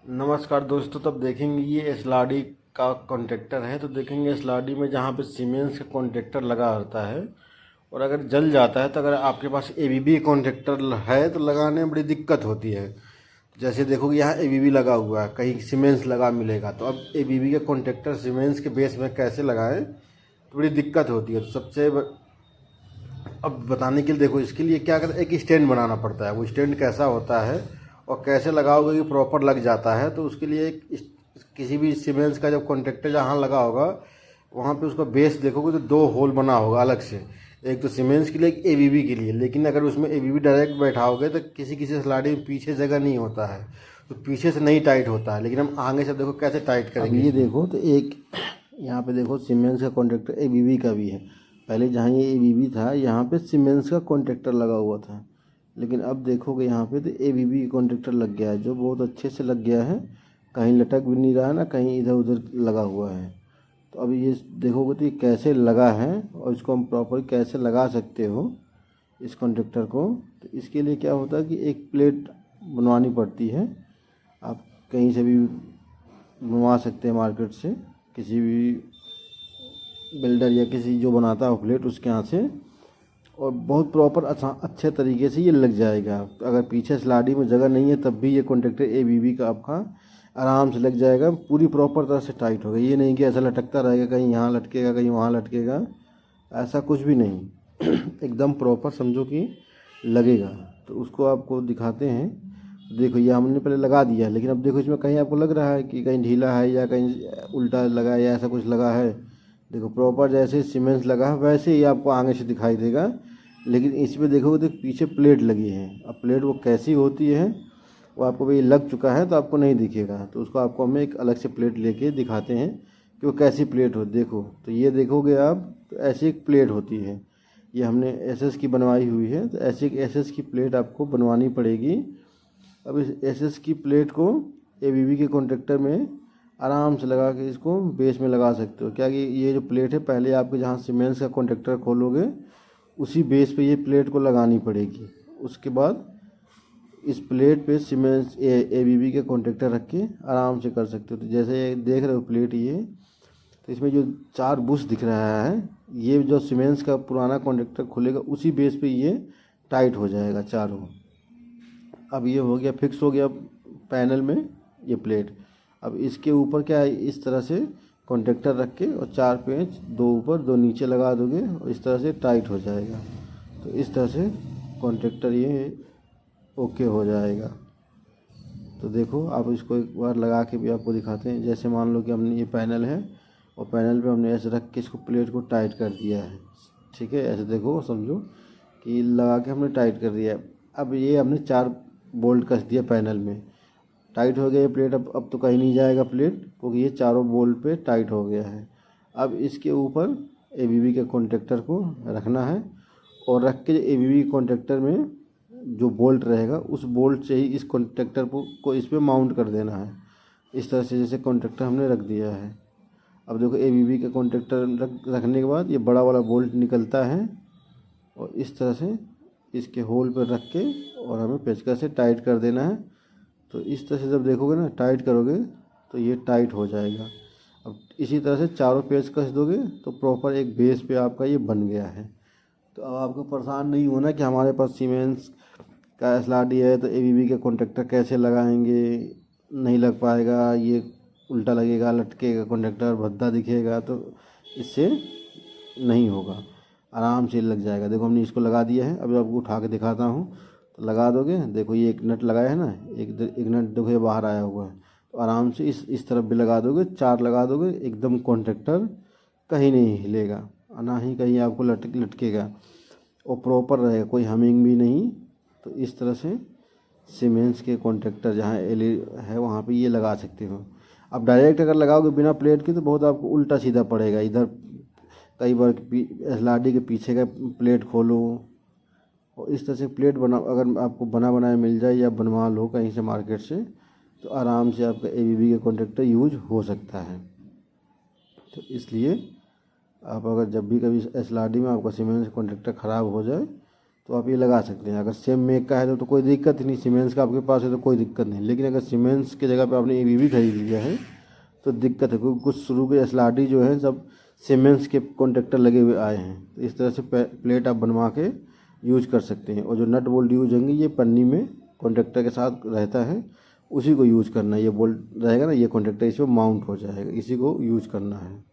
नमस्कार दोस्तों। तब देखेंगे ये एसएलआरडी का कॉन्ट्रैक्टर है, तो देखेंगे एसएलआरडी में जहाँ पे सीमेंस का कॉन्ट्रैक्टर लगा होता है और अगर जल जाता है तो अगर आपके पास एबीबी कॉन्ट्रैक्टर है तो लगाने में बड़ी दिक्कत होती है। जैसे देखोगे यहाँ एबीबी लगा हुआ है, कहीं सीमेंस लगा मिलेगा, तो अब एबीबी का कॉन्ट्रैक्टर सीमेंस के बेस में कैसे लगाएं तो बड़ी दिक्कत होती है। तो अब बताने के लिए देखो, इसके लिए क्या करते हैं, एक स्टैंड बनाना पड़ता है। वो स्टैंड कैसा होता है और कैसे लगाओगे कि प्रॉपर लग जाता है, तो उसके लिए किसी भी सीमेंस का जब कॉन्ट्रैक्टर जहाँ लगा होगा वहाँ पे उसका बेस देखोगे तो दो होल बना होगा अलग से, एक तो सीमेंस के लिए एक एबीबी के लिए। लेकिन अगर उसमें एबीबी डायरेक्ट बैठाओगे तो किसी किसी स्लाइडिंग में पीछे जगह नहीं होता है, तो पीछे से नहीं टाइट होता है। लेकिन हम आगे से देखो कैसे टाइट करेंगे। ये देखो तो एक यहाँ पे देखो सीमेंस का कॉन्ट्रैक्टर एबीबी का भी है। पहले जहाँ ये एबीबी था यहाँ पे सीमेंस का कॉन्ट्रैक्टर लगा हुआ था, लेकिन अब देखोगे यहाँ पे तो एबीबी कॉन्ट्रैक्टर लग गया है, जो बहुत अच्छे से लग गया है। कहीं लटक भी नहीं रहा है ना, कहीं इधर उधर लगा हुआ है। तो अब ये देखोगे तो ये कैसे लगा है और इसको हम प्रॉपर कैसे लगा सकते हो इस कॉन्ट्रैक्टर को। तो इसके लिए क्या होता है कि एक प्लेट बनवानी पड़ती है। आप कहीं से भी बनवा सकते हैं, मार्केट से, किसी भी बिल्डर या किसी जो बनाता है प्लेट उसके यहाँ से, और बहुत प्रॉपर अच्छे तरीके से ये लग जाएगा। अगर पीछे स्लाडी में जगह नहीं है तब भी ये कॉन्ट्रैक्टर एबीबी का आपका आराम से लग जाएगा, पूरी प्रॉपर तरह से टाइट होगा। ये नहीं कि ऐसा लटकता रहेगा, कहीं यहाँ लटकेगा कहीं वहाँ लटकेगा, ऐसा कुछ भी नहीं। एकदम प्रॉपर समझो कि लगेगा। तो उसको आपको दिखाते हैं। देखो ये हमने पहले लगा दिया, लेकिन अब देखो इसमें कहीं आपको लग रहा है कि कहीं ढीला है या कहीं उल्टा लगा है या ऐसा कुछ लगा है। देखो प्रॉपर जैसे सीमेंट्स लगा है वैसे ही आपको आगे से दिखाई देगा। लेकिन इसमें देखोगे तो पीछे प्लेट लगी है। अब प्लेट वो कैसी होती है वो आपको भाई लग चुका है तो आपको नहीं दिखेगा, तो उसको आपको हम एक अलग से प्लेट लेके दिखाते हैं कि वो कैसी प्लेट हो। देखो तो ये देखोगे आप तो ऐसी एक प्लेट होती है। ये हमने एसएस की बनवाई हुई है, तो ऐसी एक एसएस की प्लेट आपको बनवानी पड़ेगी। अब इस एसएस की प्लेट को एबीबी के कॉन्ट्रैक्टर में आराम से लगा के इसको बेस में लगा सकते हो। क्या कि ये जो प्लेट है पहले आपके जहाँ सीमेंट्स का कॉन्ट्रैक्टर खोलोगे उसी बेस पे ये प्लेट को लगानी पड़ेगी। उसके बाद इस प्लेट पे सीमेंट्स एबीबी के कॉन्ट्रैक्टर रख के आराम से कर सकते हो। तो जैसे देख रहे हो प्लेट ये, तो इसमें जो 4 बुश दिख रहा है, ये जो सीमेंट्स का पुराना कॉन्ट्रैक्टर खुलेगा उसी बेस पे ये टाइट हो जाएगा चारों। अब ये हो गया, फिक्स हो गया पैनल में ये प्लेट। अब इसके ऊपर क्या है, इस तरह से कॉन्ट्रैक्टर रख के और 4 पेंच, 2 ऊपर 2 नीचे लगा दोगे और इस तरह से टाइट हो जाएगा। तो इस तरह से कॉन्ट्रैक्टर ये ओके हो जाएगा। तो देखो आप इसको एक बार लगा के भी आपको दिखाते हैं। जैसे मान लो कि हमने ये पैनल है और पैनल पे हमने ऐसे रख के इसको प्लेट को टाइट कर दिया है, ठीक है। ऐसे देखो समझो कि लगा के हमने टाइट कर दिया है। अब ये हमने 4 बोल्ट कस दिया पैनल में, टाइट हो गया ये प्लेट। अब तो कहीं नहीं जाएगा प्लेट, क्योंकि ये चारों बोल्ट पे टाइट हो गया है। अब इसके ऊपर एबीबी के कॉन्ट्रैक्टर को रखना है और रख के एबीबी कॉन्ट्रैक्टर में जो बोल्ट रहेगा उस बोल्ट से ही इस कॉन्ट्रैक्टर को इस पर माउंट कर देना है। इस तरह से जैसे कॉन्ट्रैक्टर हमने रख दिया है। अब देखो एबीबी का कॉन्ट्रैक्टर रखने के बाद ये बड़ा वाला बोल्ट निकलता है और इस तरह से इसके होल पर रख के और हमें पेचकस से टाइट कर देना है। तो इस तरह से जब देखोगे ना टाइट करोगे तो ये टाइट हो जाएगा। अब इसी तरह से चारों पेच कस दोगे तो प्रॉपर एक बेस पे आपका ये बन गया है। तो अब आपको परेशान नहीं होना कि हमारे पास सीमेंट्स का एसएलआरडी है तो एबीबी के कॉन्ट्रैक्टर कैसे लगाएंगे, नहीं लग पाएगा, ये उल्टा लगेगा, लटकेगा कॉन्ट्रैक्टर, भद्दा दिखेगा। तो इससे नहीं होगा, आराम से लग जाएगा। देखो हमने इसको लगा दिया है, अभी आपको उठा के दिखाता हूँ। तो लगा दोगे, देखो ये एक नट लगाया है ना, एक नट देखो ये बाहर आया हुआ है। तो आराम से इस तरफ भी लगा दोगे, 4 लगा दोगे, एकदम कॉन्ट्रैक्टर कहीं नहीं हिलेगा, ना ही कहीं आपको लटकेगा और प्रॉपर रहेगा, कोई हमिंग भी नहीं। तो इस तरह से सीमेंट्स के कॉन्ट्रैक्टर जहाँ एली है वहाँ पे ये लगा सकते हो। अब डायरेक्ट अगर लगाओगे बिना प्लेट के तो बहुत आपको उल्टा सीधा पड़ेगा। इधर कई बार एसएलआरडी के पीछे का प्लेट खोलो और इस तरह से प्लेट बना, अगर आपको बना बनाया मिल जाए या बनवा लो कहीं से मार्केट से, तो आराम से आपका एबीबी का कॉन्ट्रैक्टर यूज हो सकता है। तो इसलिए आप अगर जब भी कभी एसएलआरडी में आपका सीमेंट कॉन्ट्रैक्टर ख़राब हो जाए तो आप ये लगा सकते हैं। अगर सेम मेक का है तो कोई दिक्कत ही नहीं, सीमेंस का आपके पास है तो कोई दिक्कत नहीं। लेकिन अगर सीमेंस की जगह पे आपने ABB खरीद लिया है तो दिक्कत है, क्योंकि कुछ शुरू के SLRD जो है सब सीमेंस के कॉन्टेक्टर लगे हुए आए हैं। तो इस तरह से प्लेट आप बनवा के यूज कर सकते हैं। और जो नट बोल्ट यूज होंगे ये पन्नी में कॉन्टेक्टर के साथ रहता है, उसी को यूज करना है। ये बोल्ट रहेगा ना, ये कॉन्टेक्टर इस पर माउंट हो जाएगा, इसी को यूज करना है।